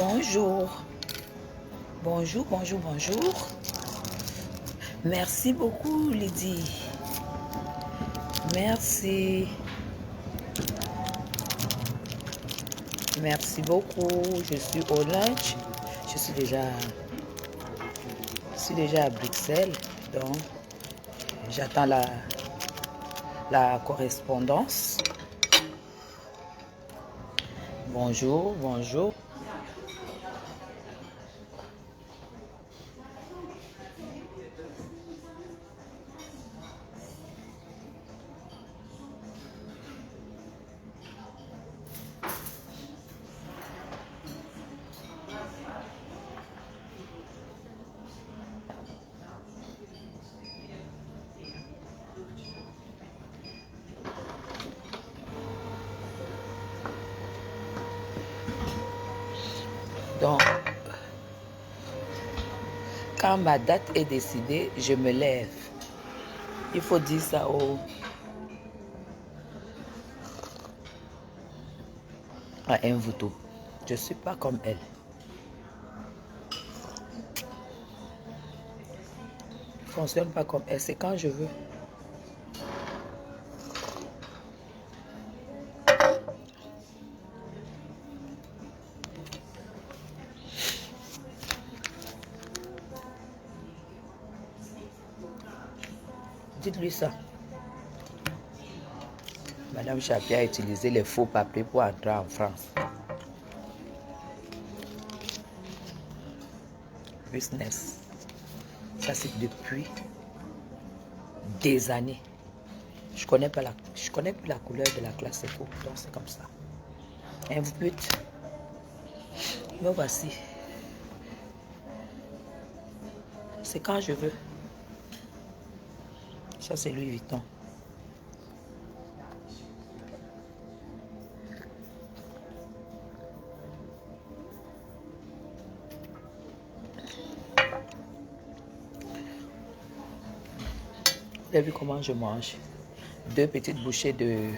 Bonjour. Bonjour, bonjour, bonjour. Merci beaucoup, Lydie. Merci. Merci beaucoup. Je suis au lunch. Je suis déjà à Bruxelles. Donc, j'attends la correspondance. Bonjour, bonjour. Donc, quand ma date est décidée, je me lève. Il faut dire ça à Mvuto. Je ne suis pas comme elle. Je ne fonctionne pas comme elle. C'est quand je veux. Dites-lui ça. Madame Chapier a utilisé les faux papiers pour entrer en France. Business. Ça, c'est depuis des années. Je connais plus la couleur de la classe éco. Donc, c'est comme ça. Un but. Me voici. C'est quand je veux. Ça, c'est Louis Vuitton. Vous avez vu comment je mange? 2 petites bouchées d'œufs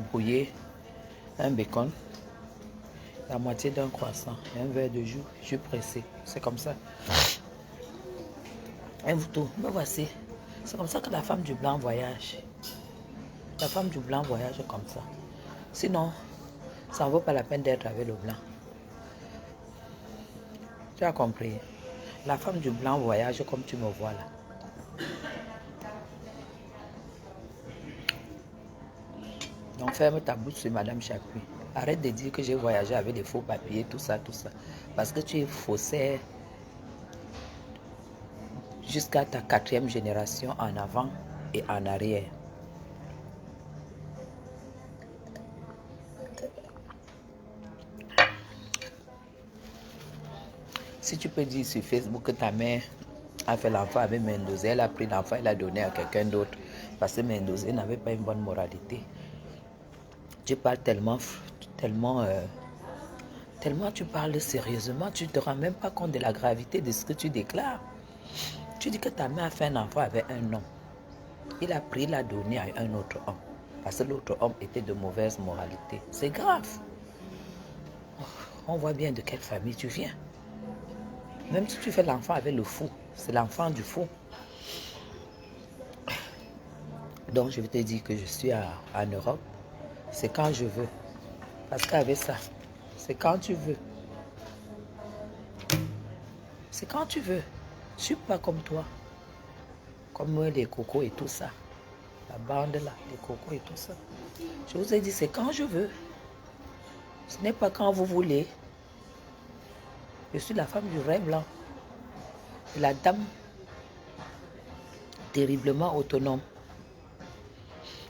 brouillés, un bacon, la moitié d'un croissant et un verre de jus pressé. C'est comme ça. Un bouton, me voici. C'est comme ça que la femme du blanc voyage. La femme du blanc voyage comme ça. Sinon, ça ne vaut pas la peine d'être avec le blanc. Tu as compris? La femme du blanc voyage comme tu me vois là. Donc ferme ta bouche sur Madame Chapuis. Arrête de dire que j'ai voyagé avec des faux papiers, tout ça, tout ça. Parce que tu es faussaire jusqu'à ta 4e génération en avant et en arrière. Si tu peux dire sur Facebook que ta mère a fait l'enfant avec Mendoza, elle a pris l'enfant et l'a donné à quelqu'un d'autre parce que Mendoza n'avait pas une bonne moralité. Tu parles tellement tu parles sérieusement, tu ne te rends même pas compte de la gravité de ce que tu déclares. Tu dis que ta mère a fait un enfant avec un homme. Il a pris, l'a donné à un autre homme parce que l'autre homme était de mauvaise moralité. C'est grave. On voit bien de quelle famille tu viens. Même si tu fais l'enfant avec le fou, c'est l'enfant du fou. Donc je vais te dire que je suis en Europe. C'est quand je veux. Parce qu'avec ça, c'est quand tu veux. C'est quand tu veux. Je ne suis pas comme toi. Comme les cocos et tout ça. La bande là, les cocos et tout ça. Je vous ai dit, c'est quand je veux. Ce n'est pas quand vous voulez. Je suis la femme du rêve blanc. La dame terriblement autonome.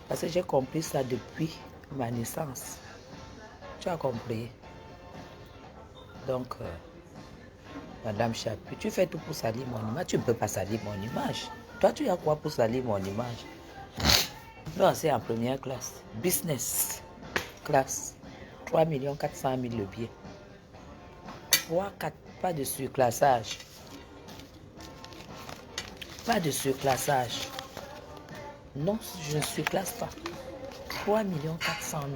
Parce que j'ai compris ça depuis ma naissance. Tu as compris? Donc, Madame Chapuis, tu fais tout pour salir mon image. Tu ne peux pas salir mon image. Toi, tu as quoi pour salir mon image? Non, c'est en première classe. Business classe. 3 400 000 le billet. 3, 4, pas de surclassage. Pas de surclassage. Non, je ne surclasse pas. 3 400 000.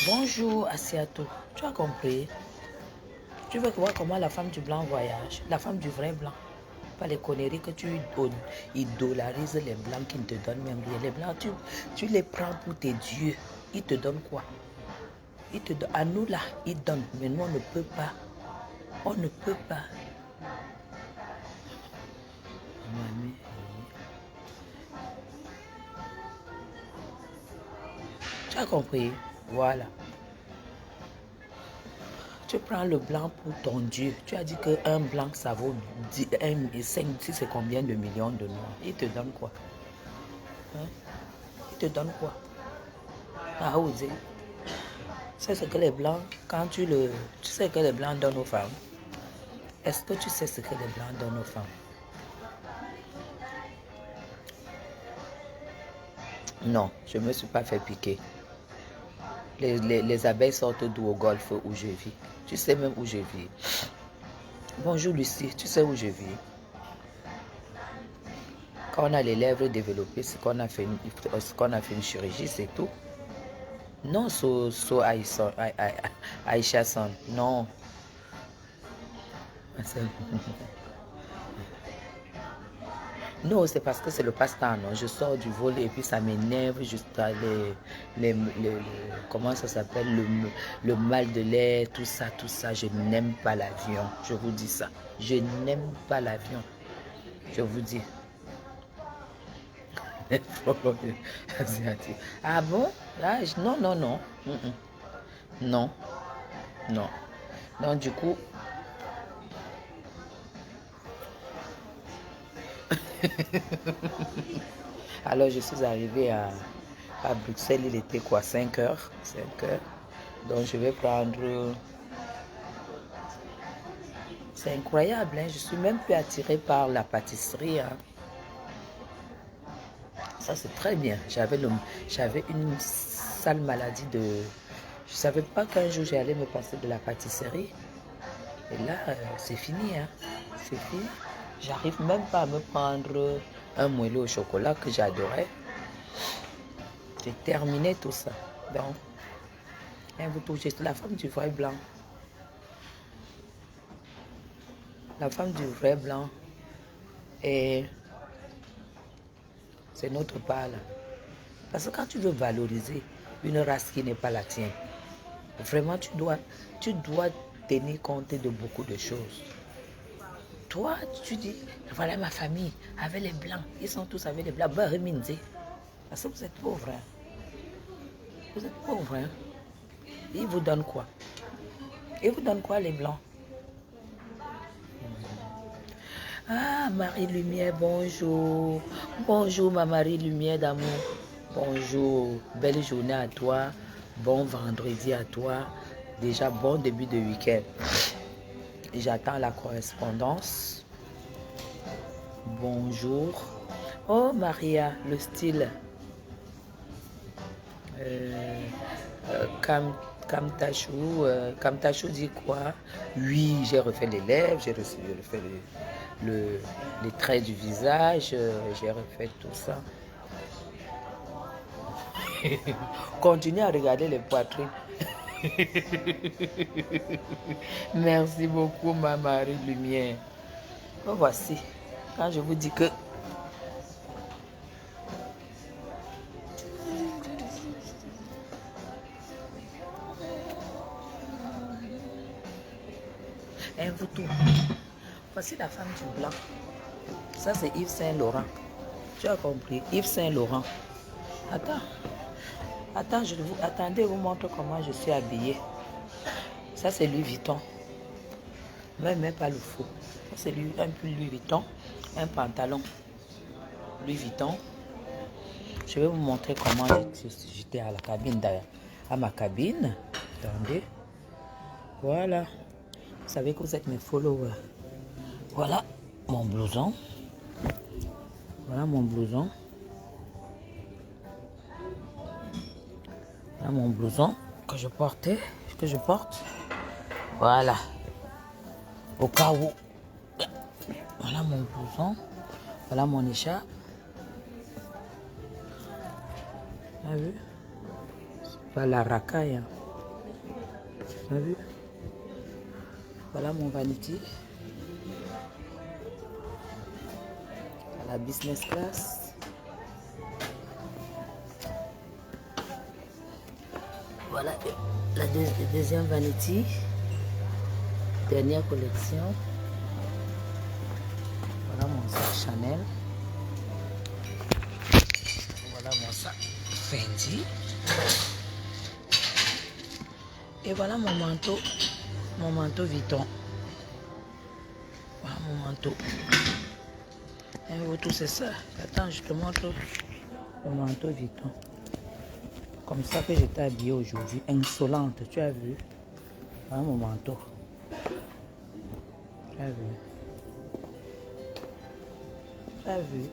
Bonjour, Asiato. Tu as compris? Tu veux voir comment la femme du blanc voyage? La femme du vrai blanc. Pas les conneries que tu idolarises les blancs qui ne te donnent même rien. Les blancs, tu les prends pour tes dieux. Ils te donnent quoi? Ils te donnent. À nous là, ils donnent. Mais nous, on ne peut pas. On ne peut pas. Mamie. Tu as compris? Voilà. Tu prends le blanc pour ton Dieu. Tu as dit qu'un blanc, ça vaut 5, c'est combien de millions de noirs? Il te donne quoi? Hein? Il te donne quoi? Ah, osé. C'est ce que les blancs, quand tu sais que les blancs donnent aux femmes. Est-ce que tu sais ce que les blancs donnent aux femmes? Non, je ne me suis pas fait piquer. Les abeilles sortent d'où au golfe où je vis. Tu sais même où je vis. Bonjour Lucie, tu sais où je vis? Quand on a les lèvres développées, c'est qu'on a fait une chirurgie, c'est tout. Non, Aïcha Son, non. Non, c'est parce que c'est le passe-temps, non. Je sors du vol et puis ça m'énerve jusqu'à comment ça s'appelle, le mal de l'air, tout ça, tout ça. Je n'aime pas l'avion, je vous dis ça. Je n'aime pas l'avion, je vous dis. Ah bon? Ah, non, non, non. Non, non. Donc du coup... Alors je suis arrivée à Bruxelles, il était quoi, 5 heures? 5 heures. Donc je vais prendre... C'est incroyable, hein? Je suis même plus attirée par la pâtisserie. Hein. Ça c'est très bien. J'avais une sale maladie de... Je ne savais pas qu'un jour j'allais me passer de la pâtisserie. Et là, c'est fini. Hein? C'est fini. J'arrive même pas à me prendre un moelleux au chocolat que j'adorais. J'ai terminé tout ça. Donc, vous touchez la femme du vrai blanc. La femme du vrai blanc. Et c'est notre part là. Parce que quand tu veux valoriser une race qui n'est pas la tienne, vraiment tu dois tenir compte de beaucoup de choses. Toi, tu dis, voilà ma famille, avec les blancs. Ils sont tous avec les blancs. Parce que vous êtes pauvres. Hein? Vous êtes pauvres. Hein? Ils vous donnent quoi? Ils vous donnent quoi les blancs? Ah, Marie-Lumière, bonjour. Bonjour, ma Marie-Lumière d'amour. Bonjour, belle journée à toi. Bon vendredi à toi. Déjà, bon début de week-end. J'attends la correspondance. Bonjour. Oh, Maria, le style. Kamtachou dit quoi? Oui, j'ai refait les lèvres, j'ai refait les traits du visage, j'ai refait tout ça. Continuez à regarder les poitrines. Merci beaucoup, ma Marie-Lumière. Oh, voici, quand je vous dis que... vous tout. Voici la femme du blanc. Ça, c'est Yves Saint-Laurent. Tu as compris? Yves Saint-Laurent. Attends, attendez, je vous montre comment je suis habillée. Ça, c'est Louis Vuitton. Même pas le faux. Ça, c'est un pull Louis Vuitton, un pantalon Louis Vuitton. Je vais vous montrer comment j'étais à la cabine d'ailleurs. À ma cabine. Attendez. Voilà. Vous savez que vous êtes mes followers. Voilà mon blouson. Voilà mon blouson. Voilà mon blouson que je porte. Voilà. Au cas où. Voilà mon blouson. Voilà mon écharpe. Vous avez vu? C'est pas la racaille. Hein. Tu as vu? Voilà mon vanity. À la business class. Voilà la deuxième vanity. Dernière collection. Voilà mon sac Chanel. Voilà mon sac Fendi. Et voilà mon manteau Vuitton. Voilà mon manteau. Et tout c'est ça. Attends, je te montre le manteau Vuitton. Comme ça que j'étais habillée aujourd'hui. Insolente, tu as vu? Voilà mon manteau. Tu as vu? Tu as vu?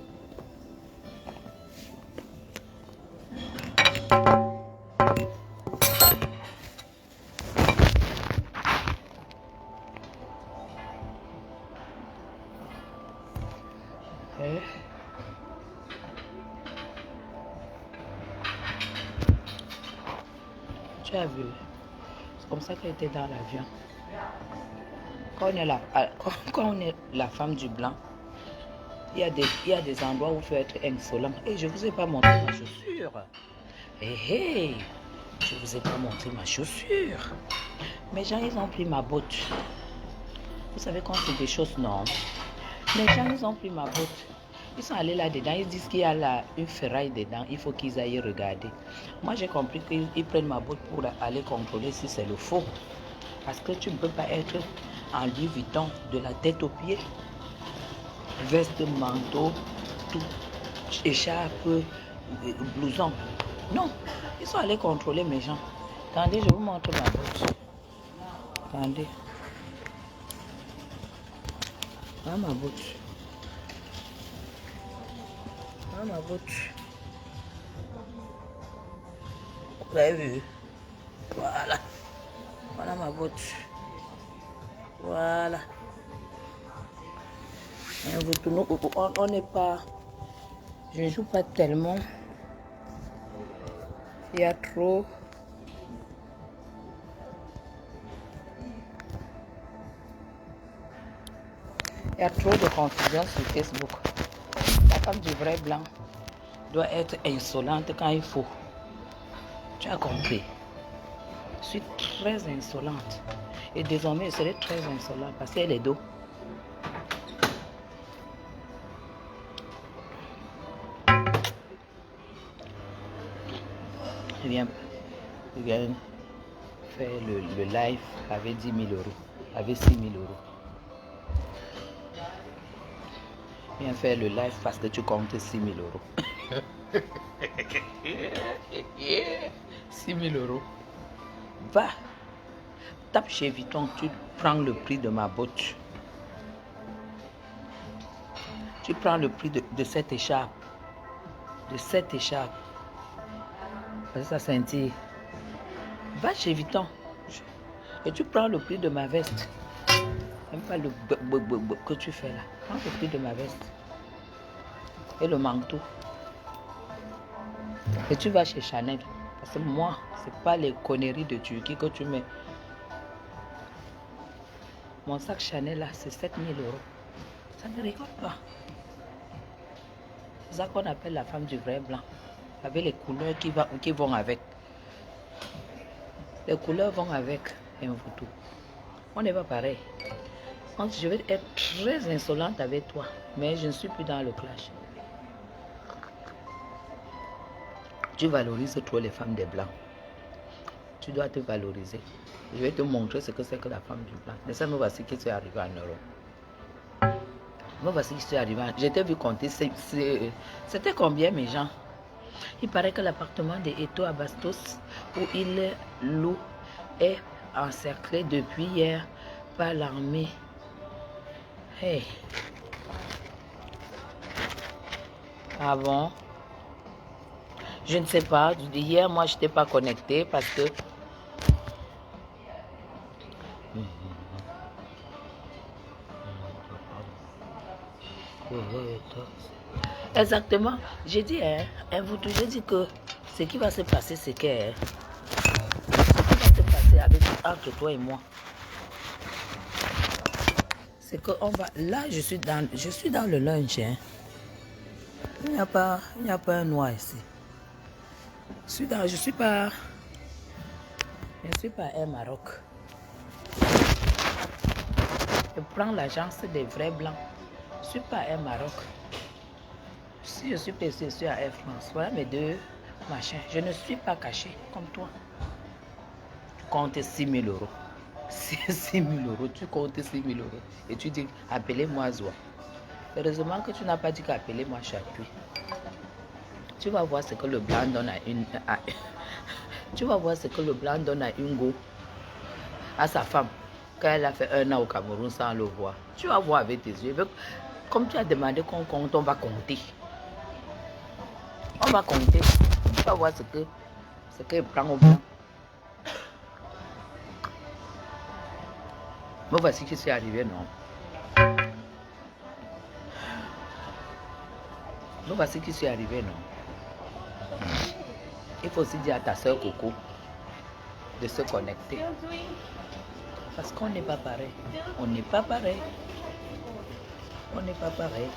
Et tu as vu? C'est comme ça qu'elle était dans l'avion. Quand on est la femme du blanc, il y a des endroits où il faut être insolent. Et je ne vous ai pas montré ma chaussure. Hé, je ne vous ai pas montré ma chaussure. Mes gens, ils ont pris ma botte. Vous savez quand c'est des choses, non? Les gens, ils ont pris ma botte. Ils sont allés là-dedans, ils disent qu'il y a là une ferraille dedans, il faut qu'ils aillent regarder. Moi, j'ai compris qu'ils prennent ma botte pour aller contrôler si c'est le faux. Parce que tu ne peux pas être en Louis Vuitton de la tête aux pieds. Veste, manteau, tout, écharpe, blouson. Non, ils sont allés contrôler mes gens. Attendez, je vous montre ma botte. Attendez. Voilà ma botte. Voilà ma botte. Vous avez vu? Voilà. Voilà ma botte. Voilà. On n'est pas... Je ne joue pas tellement. Il y a trop... Il y a trop de confusion sur Facebook. La femme du vrai blanc doit être insolente quand il faut. Tu as compris? Je suis très insolente. Et désormais, je serai très insolente parce qu'elle est dos. Je viens faire le live avec 10 000 euros, avec 6 000 euros. Je viens faire le live parce que tu comptes 6 000 euros. 6 000 euros. Va, tape chez Vuitton, tu prends le prix de ma botte. Tu prends le prix de cette écharpe. De cette écharpe. Parce que ça scintille. Va chez Vuitton. Et tu prends le prix de ma veste. Même pas le que tu fais là. Prends le prix de ma veste. Et le manteau. Et tu vas chez Chanel. Parce que moi, c'est pas les conneries de Turquie que tu mets. Mon sac Chanel là, c'est 7 000 euros. Ça ne rigole pas. C'est ça qu'on appelle la femme du vrai blanc. Avec les couleurs qui vont avec. Les couleurs vont avec un photo. On n'est pas pareil. Je vais être très insolente avec toi, mais je ne suis plus dans le clash. Tu valorises trop les femmes des blancs. Tu dois te valoriser. Je vais te montrer ce que c'est que la femme du blanc. Mais ça me voici qui est arrivé en Europe. Me voici qui est arrivé. J'étais vu compter. C'était combien mes gens? Il paraît que l'appartement de Eto à Bastos, où il loue, est encerclé depuis hier par l'armée. Hey. Ah bon? Je ne sais pas. Hier, moi, je n'étais pas connectée parce que... Exactement. J'ai dit, j'ai dit que ce qui va se passer, c'est que... Ce qui va se passer c'est avec entre toi et moi. C'est que on va. Là, je suis dans le lunch. Hein. Il n'y a pas un noir ici. Je suis pas un Maroc. Je prends l'agence des vrais blancs. Je ne suis pas un Maroc. Si je suis PC, je suis à Air France. Voilà mes deux machins. Je ne suis pas caché comme toi. Tu comptes 6 000 €. 6 000 €. Tu comptes 6 000 €. Et tu dis, appelez-moi Zoa. Heureusement que tu n'as pas dit qu'appelez-moi Chapuis. Tu vas voir ce que le blanc donne tu vas voir ce que le blanc donne à Ungo, à sa femme, quand elle a fait 1 an au Cameroun sans le voir. Tu vas voir avec tes yeux. Comme tu as demandé qu'on compte, on va compter. On va compter. Tu vas voir ce qu'il prend au blanc. Me voici qui suis arrivé, non? Me voici qui suis arrivé, non? Il faut aussi dire à ta soeur Coco de se connecter. Parce qu'on n'est pas pareil. On n'est pas pareil. On n'est pas pareil.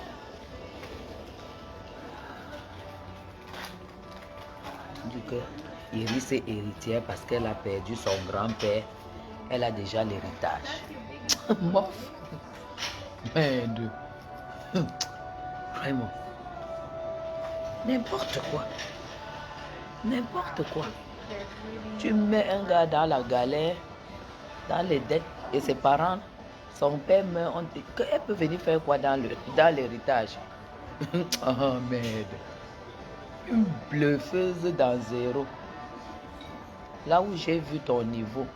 Du coup, Iris est héritière parce qu'elle a perdu son grand-père. Elle a déjà l'héritage. Mof. Merde. Vraiment. N'importe quoi. N'importe quoi. Tu mets un gars dans la galère, dans les dettes, et ses parents, son père meurt, elle peut venir faire quoi dans l'héritage? Oh merde. Une bluffeuse dans zéro. Là où j'ai vu ton niveau,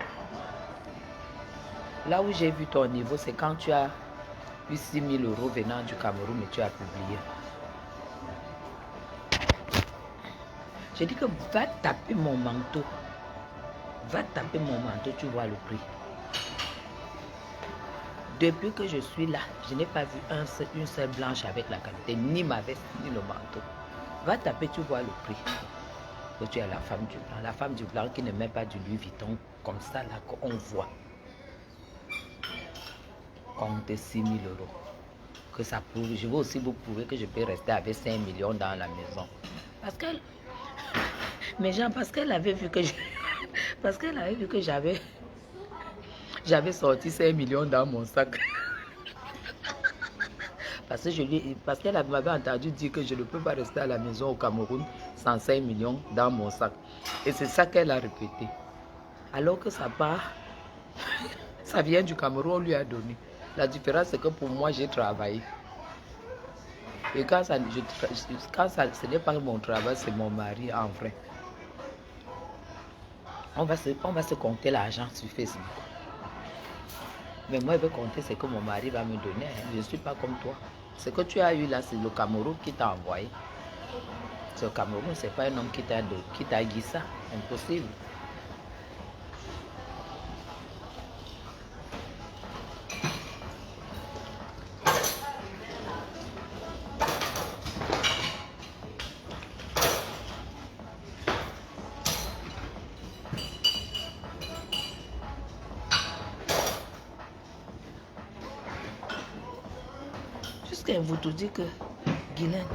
c'est quand tu as eu 6 000 € venant du Cameroun et tu as publié. J'ai dit que va taper mon manteau. Va taper mon manteau, tu vois le prix. Depuis que je suis là, je n'ai pas vu une seule blanche avec la qualité, ni ma veste, ni le manteau. Va taper, tu vois le prix. Que tu es la femme du blanc. La femme du blanc qui ne met pas du Louis Vuitton comme ça, là, qu'on voit. Compte 6 000 €. Que ça prouve. Je veux aussi vous prouver que je peux rester avec 5 millions dans la maison. Parce que... Mais Jean, parce qu'elle avait vu que j'avais sorti 5 millions dans mon sac. Parce qu'elle m'avait entendu dire que je ne peux pas rester à la maison au Cameroun sans 5 millions dans mon sac. Et c'est ça qu'elle a répété. Alors que ça part, ça vient du Cameroun, on lui a donné. La différence, c'est que pour moi, j'ai travaillé. Et quand ce n'est pas mon travail, c'est mon mari en vrai. On va se compter l'argent sur Facebook. Mais moi, je veux compter ce que mon mari va me donner. Je ne suis pas comme toi. Ce que tu as eu là, c'est le Cameroun qui t'a envoyé. Ce Cameroun, ce n'est pas un homme qui t'a dit ça. Impossible. Jusqu'à vous tout dit que Guylaine,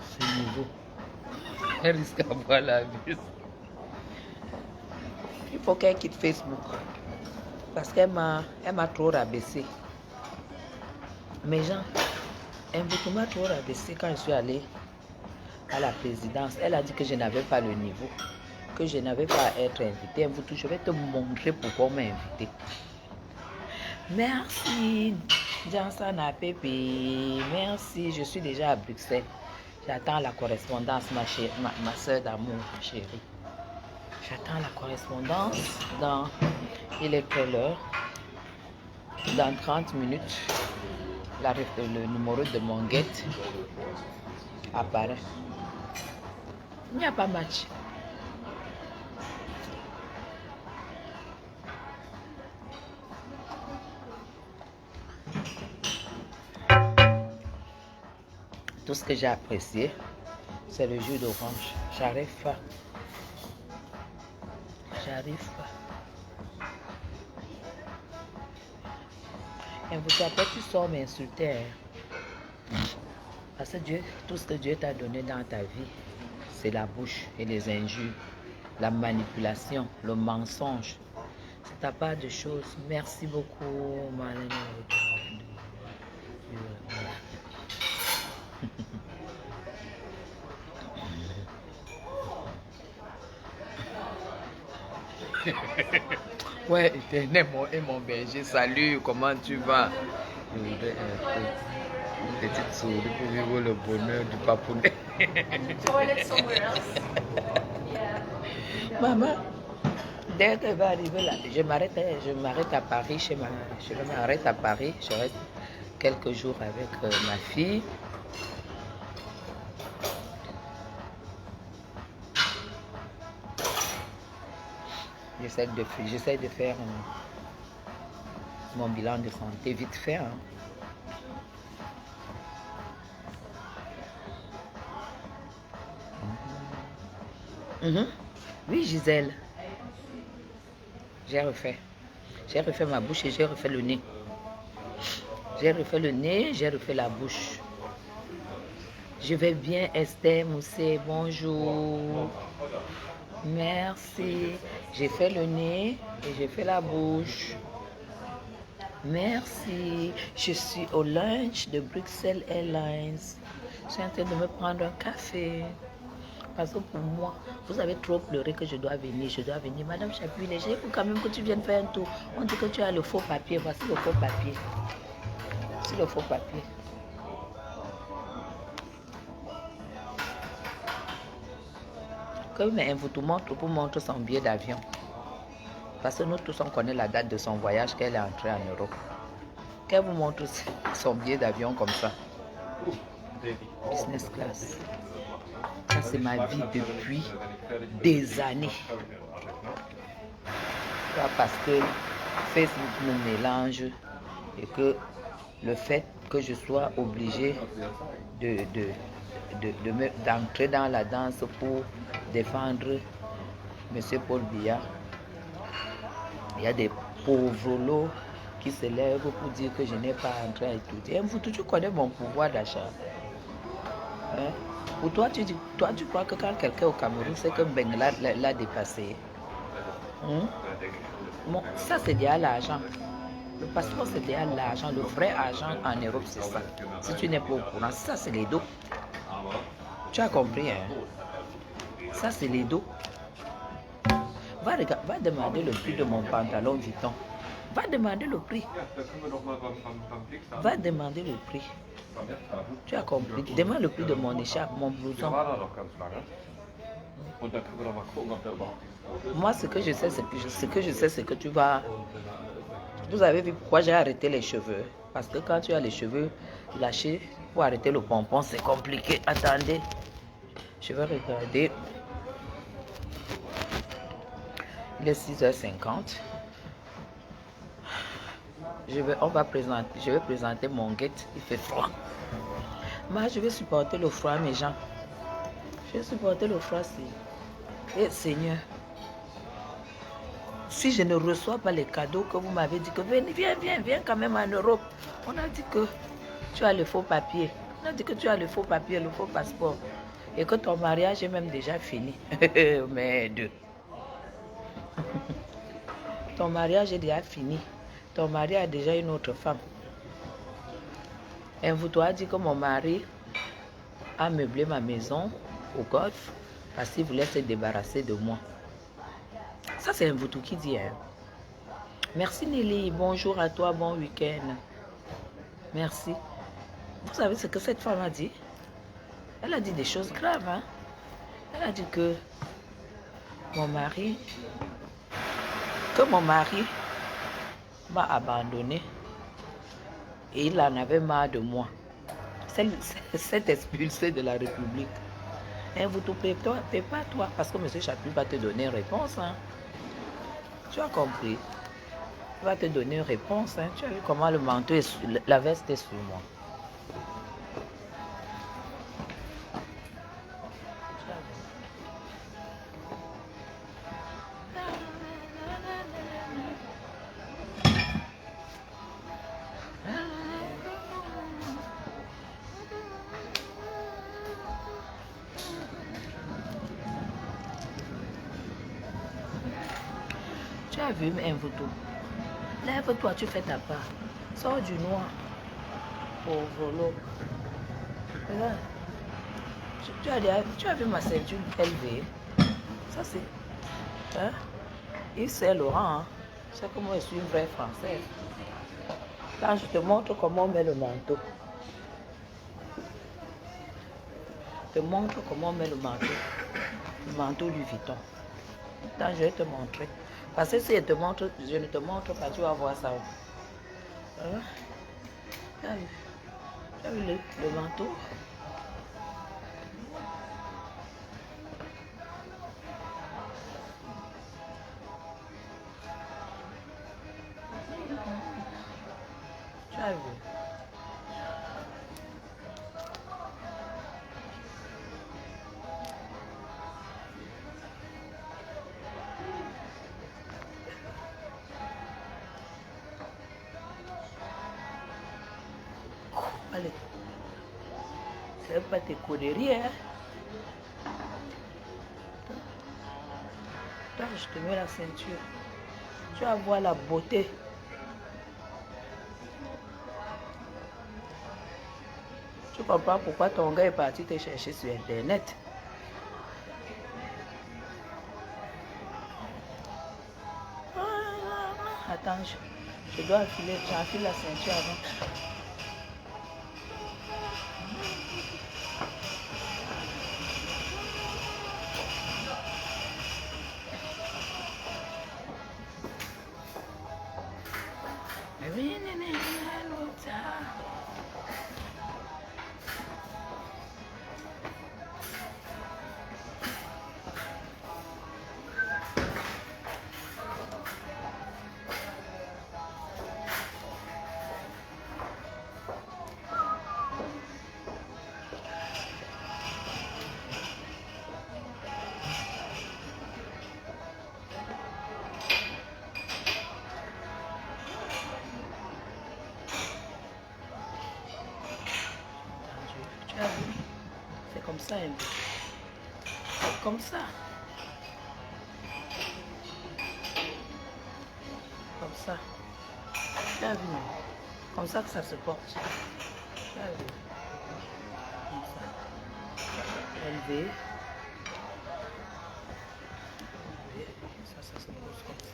c'est nouveau. Elle risque d'avoir la vie. Il faut qu'elle quitte Facebook. Parce qu'elle m'a trop rabaissé. Mais Jean, elle m'a trop rabaissé quand je suis allée à la présidence. Elle a dit que je n'avais pas le niveau, que je n'avais pas à être invitée. Je vais te montrer pourquoi on m'a invitée. Merci, Jansana Pépé. Merci, je suis déjà à Bruxelles. J'attends la correspondance, ma soeur d'amour, chérie. J'attends la correspondance il est quelle heure? Dans 30 minutes, le numéro de mon guette apparaît. Il n'y a pas match. Tout ce que j'ai apprécié, c'est le jus d'orange. J'arrive pas. J'arrive pas. Et vous après, tu sors m'insulter. Hein? Parce que Dieu, tout ce que Dieu t'a donné dans ta vie, c'est la bouche et les injures, la manipulation, le mensonge. C'est ta part de choses. Merci beaucoup, Marlène. Ouais, éternel et mon berger, salut, comment tu vas? Je voudrais une petite souris pour vivre le bonheur du papounet. Maman, dès qu'elle va arriver là, je m'arrête à Paris, je m'arrête à Paris, je reste quelques jours avec ma fille. J'essaie de faire mon bilan de santé vite fait. Hein. Oui, Gisèle. J'ai refait. J'ai refait ma bouche et j'ai refait le nez. J'ai refait le nez, j'ai refait la bouche. Je vais bien, Esther Moussé. Bonjour. Merci. J'ai fait le nez et j'ai fait la bouche. Merci. Je suis au lunch de Bruxelles Airlines. Je suis en train de me prendre un café. Parce que pour moi, vous avez trop pleuré que je dois venir. Madame Chapuis, il faut quand même que tu viennes faire un tour. On dit que tu as le faux papier. Voici le faux papier. Voici le faux papier. Comme elle vous montre pour montrer son billet d'avion. Parce que nous tous on connaît la date de son voyage qu'elle est entrée en Europe. Qu'elle vous montre son billet d'avion comme ça. Business class. Ça c'est ma vie depuis des années. Parce que Facebook me mélange et que le fait que je sois obligée d'entrer dans la danse pour défendre M. Paul Biya. Il y a des pauvres lots qui se lèvent pour dire que je n'ai pas entré à étudier. Tu connais mon pouvoir d'achat. Hein? Pour toi, tu crois que quand quelqu'un au Cameroun, c'est que Bengala l'a dépassé. Hein? Bon, ça, c'est déjà l'argent. Le passeport, c'est déjà l'argent. Le vrai argent en Europe, c'est ça. Si tu n'es pas au courant, ça, c'est les dos. Tu as compris, hein? Ça, c'est les dos. Va demander le prix de mon pantalon Vuitton. Va demander le prix. Va demander le prix. Tu as compris. Demande le prix de mon écharpe, mon blouson. Moi, ce que je sais, c'est que tu vas... Vous avez vu pourquoi j'ai arrêté les cheveux? Parce que quand tu as les cheveux lâchés, pour arrêter le pompon, c'est compliqué. Attendez. Je vais regarder. Il est 6h50. Je vais présenter mon guette. Il fait froid. Moi, je vais supporter le froid, mes gens. Je vais supporter le froid, et Seigneur, si je ne reçois pas les cadeaux que vous m'avez dit que viens quand même en Europe. On a dit que tu as le faux papier. On a dit que tu as le faux papier, le faux passeport. Et que ton mariage est même déjà fini. Merde. Ton mariage est déjà fini. Ton mari a déjà une autre femme. Et vous doit dire que mon mari a meublé ma maison au golf parce qu'il voulait se débarrasser de moi. Ça, c'est un Voutou qui dit. Hein. Merci Nelly. Bonjour à toi. Bon week-end. Merci. Vous savez ce que cette femme a dit? Elle a dit des choses graves. Hein? Elle a dit que mon mari m'a abandonné et il en avait marre de moi. C'est expulsé de la République. Et vous te prépare-toi parce que M. Chapuis va te donner une réponse. Hein. Tu as compris? Il va te donner une réponse. Hein. Tu as vu comment le manteau, la veste est sur moi. Tu as vu un photo? Lève-toi, tu fais ta part. Sors du noir. Pauvre l'eau. Regarde. Tu as vu ma ceinture élevée? Ça c'est... Hein? Yves Saint Laurent. Hein? C'est que moi je suis une vraie Française. Là je te montre comment on met le manteau. Je te montre comment on met le manteau. Le manteau Louis Vuitton. Attends, je vais te montrer. Parce que si je ne te montre pas, tu vas voir ça. Voilà. Tu as vu le manteau? Tu as vu? Allez. C'est pas tes conneries, hein? Attends, je te mets la ceinture. Tu vas voir la beauté. Tu comprends pourquoi ton gars est parti te chercher sur Internet? Attends, je dois enfiler, j'enfile la ceinture avant. C'est comme ça, hein. C'est comme ça. Comme ça. Tu as vu, non? Comme ça que ça se porte. Tu as vu? Comme ça. Élevé. Ça se pose comme ça.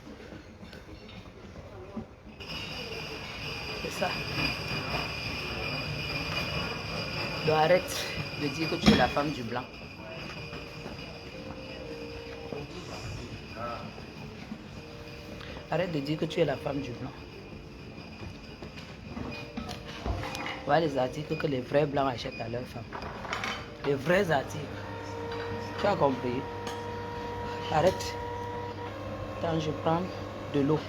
C'est ça. Donc arrête de dire que tu es la femme du blanc. Arrête de dire que tu es la femme du blanc. Voilà les articles que les vrais blancs achètent à leurs femmes. Les vrais articles. Tu as compris? Arrête. Quand je prends de l'eau.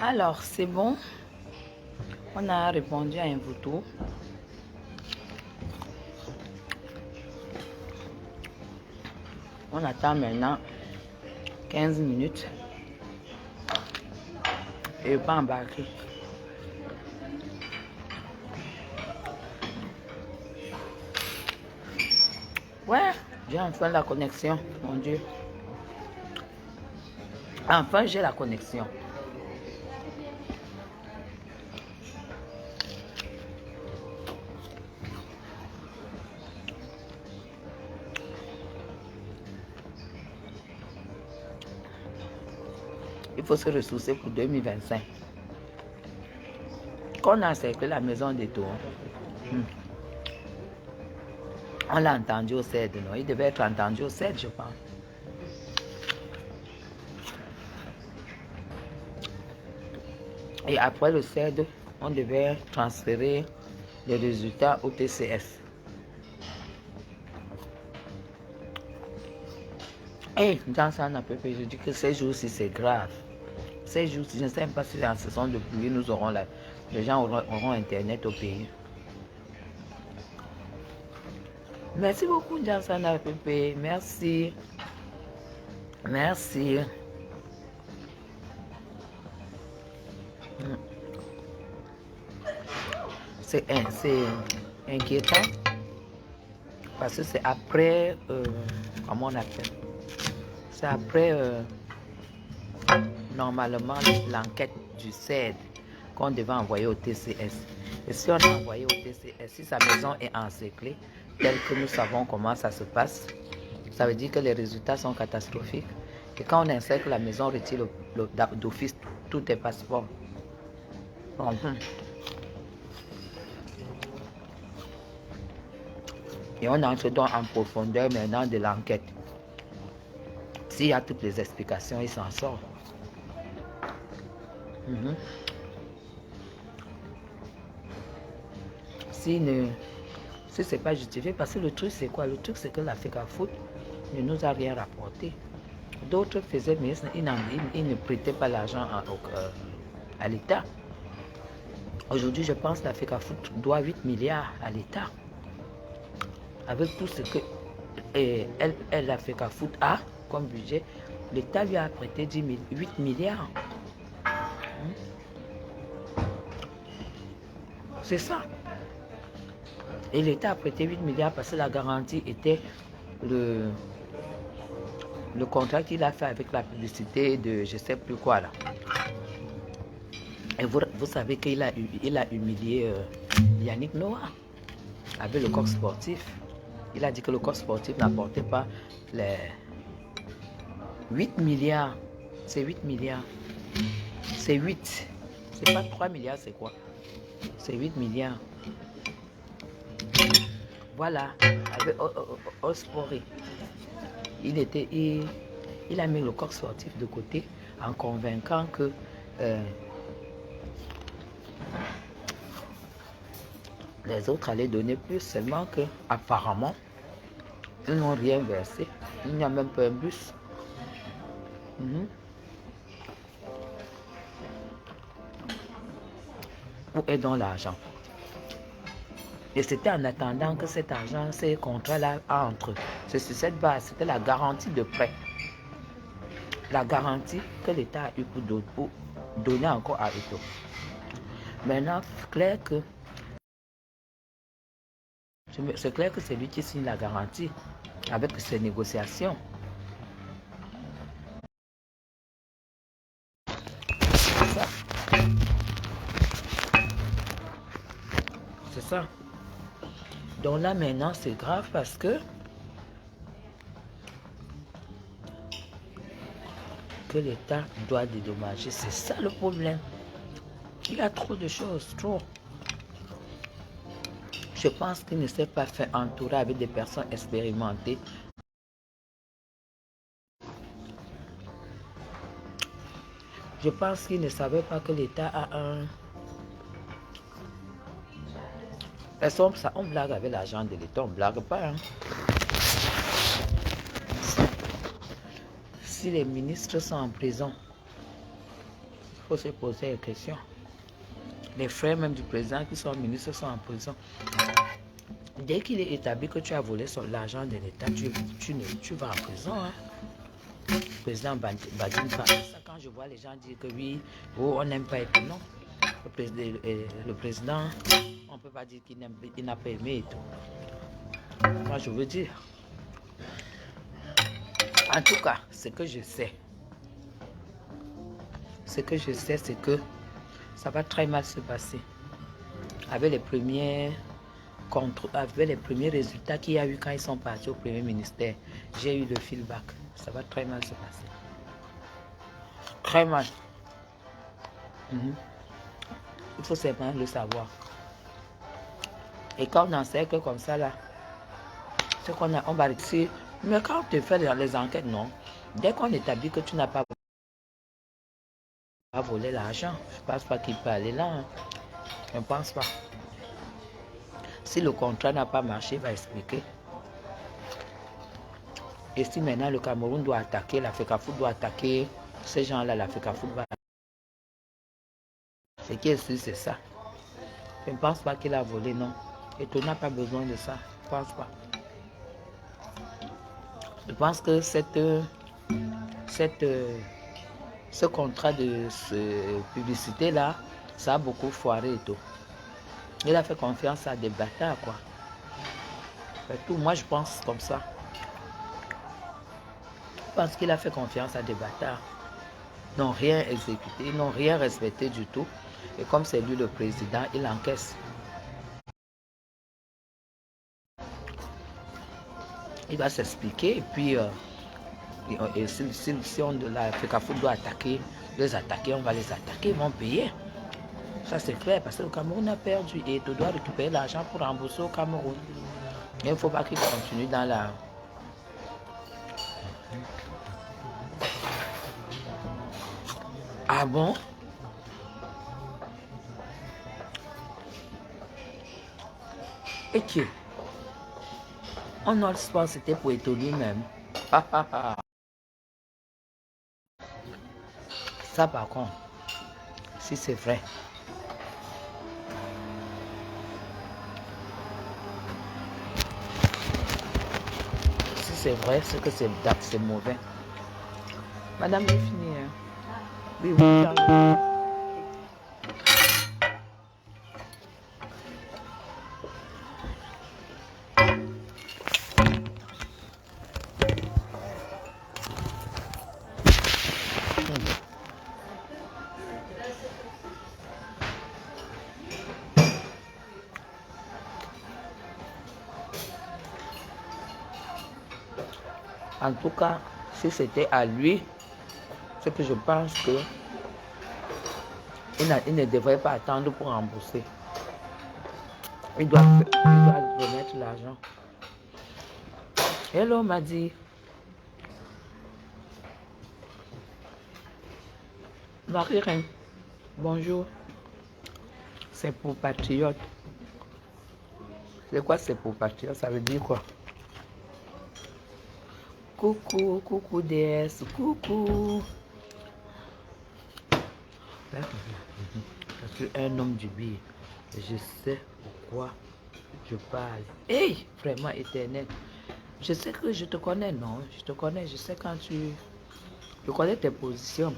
Alors, c'est bon. On a répondu à un photo. On attend maintenant 15 minutes. Et pas embarquer. Ouais, j'ai enfin la connexion, mon Dieu. Enfin, j'ai la connexion. Il faut se ressourcer pour 2025. Qu'on a encerclé la maison des tours. On l'a entendu au CED, non? Il devait être entendu au CED, je pense. Et après le CED, on devait transférer les résultats au TCS. Et dans ça, je dis que ces jours-ci, c'est grave. Ces jours-ci, je ne sais même pas si en saison de pluie, nous aurons les gens auront Internet au pays. Merci beaucoup, Jansana Pepe. Merci. Merci. C'est inquiétant parce que c'est après, comment on appelle? C'est après, normalement, l'enquête du CED qu'on devait envoyer au TCS. Et si on a envoyé au TCS, si sa maison est encerclée, tel que nous savons comment ça se passe, ça veut dire que les résultats sont catastrophiques. Et quand on encercle la maison, on retire d'office tous tes passeports. Et on entre donc en profondeur maintenant de l'enquête. S'il y a toutes les explications, il s'en sort. Si ce n'est pas justifié, parce que le truc c'est quoi? Le truc c'est que l'Africafoot ne nous a rien rapporté. D'autres faisaient, mais ils ne prêtaient pas l'argent à l'État. Aujourd'hui, je pense que l'Africafoot doit 8 milliards à l'État. Avec tout ce que l'Africafoot a comme budget, l'État lui a prêté 8 milliards. C'est ça. Et l'État a prêté 8 milliards parce que la garantie était le contrat qu'il a fait avec la publicité de je ne sais plus quoi là. Et vous savez qu'il a humilié Yannick Noah avec le coq sportif. Il a dit que le coq sportif n'apportait pas les 8 milliards. C'est 8 milliards. C'est 8. C'est pas 3 milliards, c'est quoi? C'est 8 milliards. Voilà, avec Osporé. Il a mis le coq sportif de côté en convainquant que les autres allaient donner plus, seulement que apparemment ils n'ont rien versé. Il n'y a même pas un bus. Où est donc l'argent? Et c'était en attendant que cet argent, ces contrats-là entrent. C'est sur cette base, c'était la garantie de prêt. La garantie que l'État a eu pour donner encore à Eto'o. Maintenant, c'est clair que c'est lui qui signe la garantie avec ses négociations. C'est ça. Donc là maintenant c'est grave parce que l'État doit dédommager. C'est ça le problème. Il y a trop de choses, trop. Je pense qu'il ne s'est pas fait entourer avec des personnes expérimentées. Je pense qu'il ne savait pas que l'État a un... On blague avec l'argent de l'État, on ne blague pas. Hein. Si les ministres sont en prison, il faut se poser la question. Les frères même du président qui sont ministres sont en prison. Dès qu'il est établi que tu as volé l'argent de l'État, tu vas en prison. Hein. Le président Badine parle de ça. Quand je vois les gens dire que oui, on n'aime pas être non. Le président, on ne peut pas dire qu'il n'a pas aimé et tout. Moi, je veux dire. En tout cas, ce que je sais, c'est que ça va très mal se passer. Avec les premiers résultats qu'il y a eu quand ils sont partis au premier ministère, j'ai eu le feedback. Ça va très mal se passer. Très mal. Il faut simplement le savoir. Et quand on encercle comme ça là, C'est qu'on a, on va réussir. Mais quand tu fais les enquêtes, non. Dès qu'on établit que tu n'as pas volé l'argent, je ne pense pas qu'il peut aller là. Hein. Je ne pense pas. Si le contrat n'a pas marché, il va expliquer. Et si maintenant le Cameroun doit attaquer, la FECAFOOT doit attaquer ces gens-là, la FECAFOOT va. Ce qui est sûr, c'est ça. Je ne pense pas qu'il a volé, non. Et tu n'as pas besoin de ça. Je ne pense pas. Je pense que ce contrat de publicité-là, ça a beaucoup foiré et tout. Il a fait confiance à des bâtards, quoi. Et tout, moi, je pense comme ça. Je pense qu'il a fait confiance à des bâtards. Ils n'ont rien exécuté, ils n'ont rien respecté du tout. Et comme c'est lui le président, il encaisse. Il va s'expliquer et puis si on de la FECAFOOT doit attaquer, les attaquer, on va les attaquer, ils vont payer. Ça c'est clair parce que le Cameroun a perdu et tu dois récupérer l'argent pour rembourser au Cameroun. Il ne faut pas qu'il continue dans la... Ah bon? Et qui? On a le sport, c'était pour être lui-même. Ça par contre, si c'est vrai. Si c'est vrai, c'est que c'est mauvais. Madame, j'ai fini. Hein? Oui, oui. En tout cas, si c'était à lui, c'est que je pense que il ne devrait pas attendre pour rembourser. Il doit remettre l'argent. Hello, Madi. Marie-Reine, bonjour. C'est pour patriote. C'est quoi c'est pour patriote? Ça veut dire quoi? Coucou, coucou DS, coucou. Je suis un homme du billet. Je sais pourquoi je parle. Hey, vraiment éternel. Je sais que je te connais, non? Je te connais, je sais quand tu... Je connais tes positions.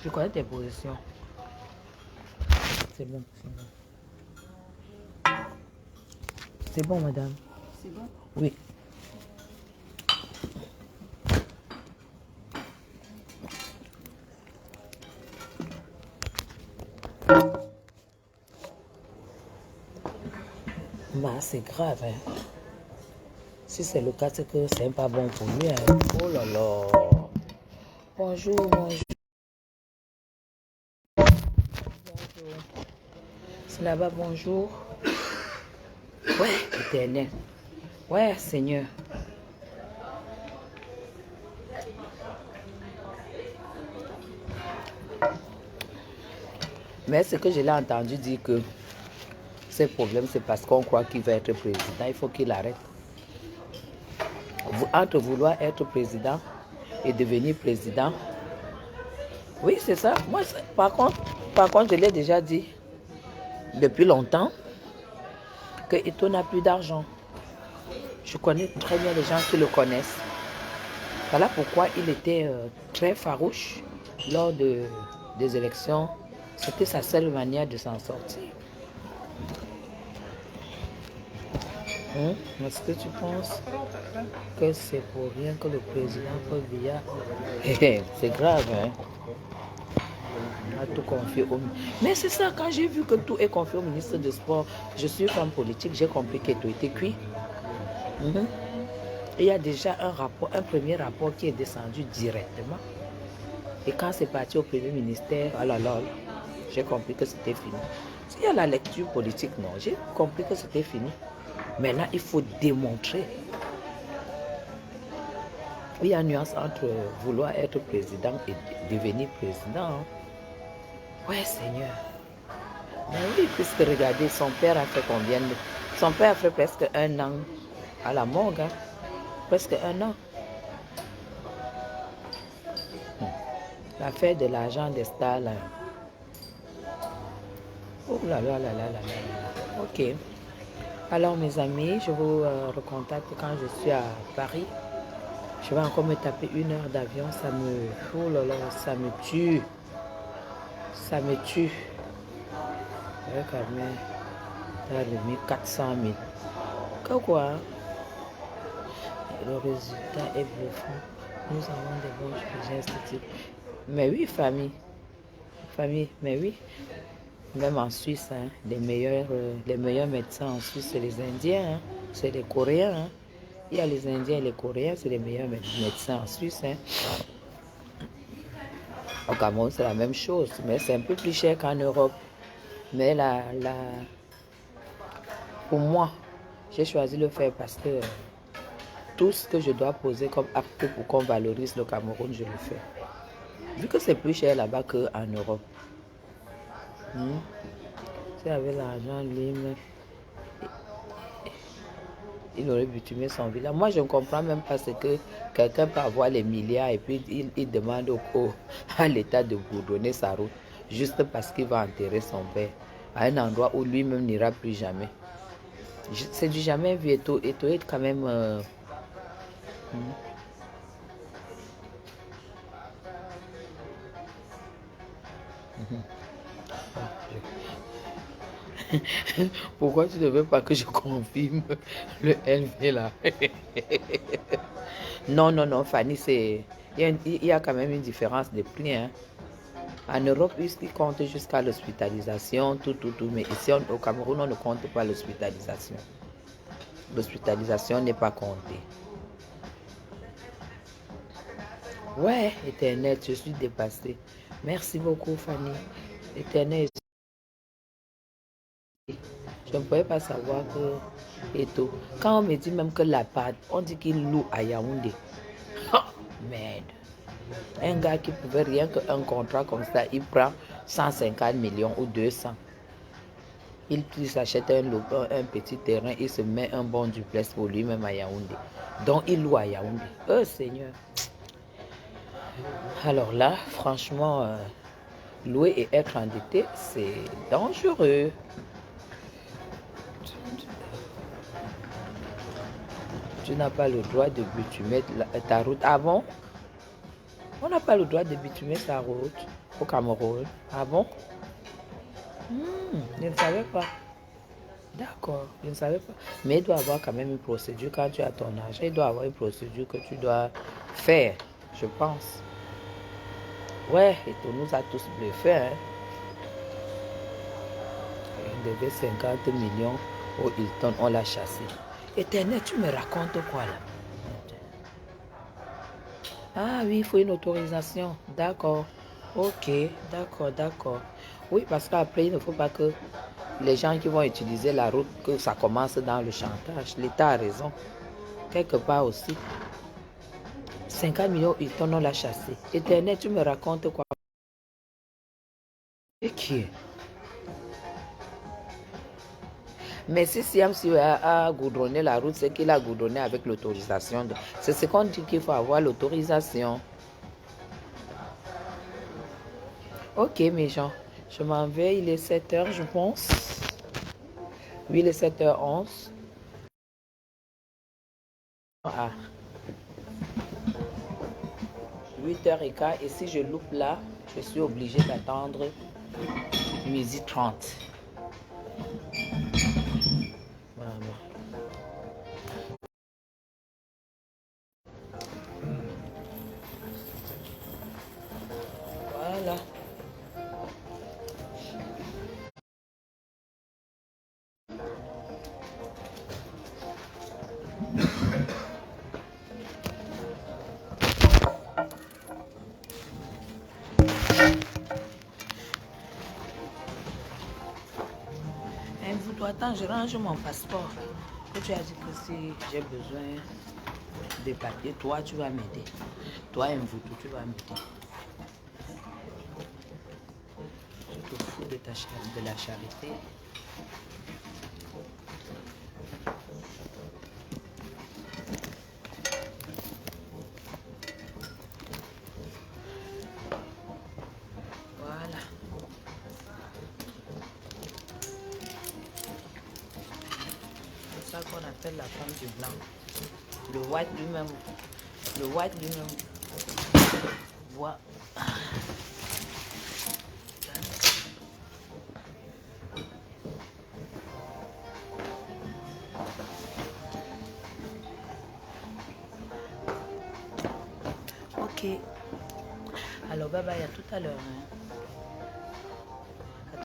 Je connais tes positions. C'est bon, c'est bon. C'est bon, madame. C'est bon? Oui. Bah, c'est grave, hein. Si c'est le cas, c'est que c'est pas bon pour lui, hein. Oh là là. Bonjour, bonjour. Bonjour. C'est là-bas, bonjour. Ouais, éternel. Ouais, Seigneur. Mais ce que je l'ai entendu dire que ces problèmes, c'est parce qu'on croit qu'il va être président. Il faut qu'il arrête. Entre vouloir être président et devenir président, oui, c'est ça. Moi, par contre, je l'ai déjà dit depuis longtemps que Eto'o n'a plus d'argent. Je connais très bien les gens qui le connaissent. Voilà pourquoi il était très farouche lors des élections. C'était sa seule manière de s'en sortir. Est-ce que tu penses que c'est pour rien que le président Paul Biya... C'est grave, hein? On a tout confié au... Mais c'est ça, quand j'ai vu que tout est confié au ministre des Sports, je suis femme politique, j'ai compris qu'Eto'o était cuit. Il y a déjà un premier rapport qui est descendu directement. Et quand c'est parti au premier ministère, oh là là, j'ai compris que c'était fini. S'il y a la lecture politique, non, j'ai compris que c'était fini. Maintenant, il faut démontrer. Il y a une nuance entre vouloir être président et devenir président. Ouais, Seigneur. Mais oui, puisque regardez, son père a fait combien de... Son père a fait presque 1 an à la morgue. Hein? Presque 1 an. L'affaire de l'argent des stars, là. Oh là là là là là là. Ok. Alors, mes amis, je vous recontacte quand je suis à Paris. Je vais encore me taper 1 heure d'avion. Ça me... Oh là là, ça me tue. Ça me tue. Ouais, quand même. T'as remis 400 000. Que quoi? Le résultat est bluffant. Nous avons des bons projets esthétiques. Mais oui, famille. Famille, mais oui. Même en Suisse, hein, les meilleurs médecins en Suisse, c'est les Indiens. Hein. C'est les Coréens. Hein. Il y a les Indiens et les Coréens, c'est les meilleurs médecins en Suisse. Hein. Au Cameroun, c'est la même chose. Mais c'est un peu plus cher qu'en Europe. Mais pour moi, j'ai choisi de le faire parce que tout ce que je dois poser comme acte pour qu'on valorise le Cameroun, je le fais. Vu que c'est plus cher là-bas qu'en Europe. Si avec l'argent, lui-même, il aurait bitumé son village. Moi, je ne comprends même pas ce que quelqu'un peut avoir les milliards et puis il demande à l'État de bourdonner sa route juste parce qu'il va enterrer son père à un endroit où lui-même n'ira plus jamais. C'est du jamais vu. Eto est quand même... Pourquoi tu ne veux pas que je confirme le LV là? Non, non, non, Fanny, il y a quand même une différence de prix. Hein. En Europe, ils comptent jusqu'à l'hospitalisation, tout. Mais ici, au Cameroun, on ne compte pas l'hospitalisation. L'hospitalisation n'est pas comptée. Ouais, Éternel, je suis dépassée. Merci beaucoup, Fanny. Éternel, je ne pouvais pas savoir que... Et tout. Quand on me dit même que la pâte, on dit qu'il loue à Yaoundé. Merde. Un gars qui pouvait rien qu'un contrat comme ça, il prend 150 millions ou 200. Il s'achète un petit terrain, il se met un bon duplex pour lui-même à Yaoundé. Donc il loue à Yaoundé. Oh Seigneur. Alors là, franchement, louer et être endetté, c'est dangereux. Tu n'as pas le droit de bitumer ta route. Ah bon? On n'a pas le droit de bitumer sa route au Cameroun. Ah bon? Je ne savais pas. D'accord, je ne savais pas. Mais il doit y avoir quand même une procédure quand tu as ton argent. Il doit y avoir une procédure que tu dois faire, je pense. Ouais, et tout nous a tous bluffé. Hein? Il devait 50 millions au Hilton, on l'a chassé. Éternel, tu me racontes quoi là? Ah oui, il faut une autorisation. D'accord. Ok, d'accord. Oui, parce qu'après, il ne faut pas que les gens qui vont utiliser la route, que ça commence dans le chantage. L'État a raison. Quelque part aussi. 50 millions, on l'a chassé. Éternel, tu me racontes quoi? Et qui est? Mais si Siam a goudronné la route, c'est qu'il a goudronné avec l'autorisation. C'est ce qu'on dit qu'il faut avoir l'autorisation. Ok, mes gens, je m'en vais. Il est 7h, je pense. Oui, il est 7h11. Ah. 8h15. Et si je loupe là, je suis obligée d'attendre 12h30. Voilà. attends, je range mon passeport. Que tu as dit que si j'ai besoin des papiers, toi, tu vas m'aider. Toi, Mvutu, tu vas m'aider. Je te fous de la charité. Voilà. C'est ça qu'on appelle la femme du blanc. Le white lui-même. Le white lui-même voit. Ok. Alors, bye bye, à tout à l'heure. Hein.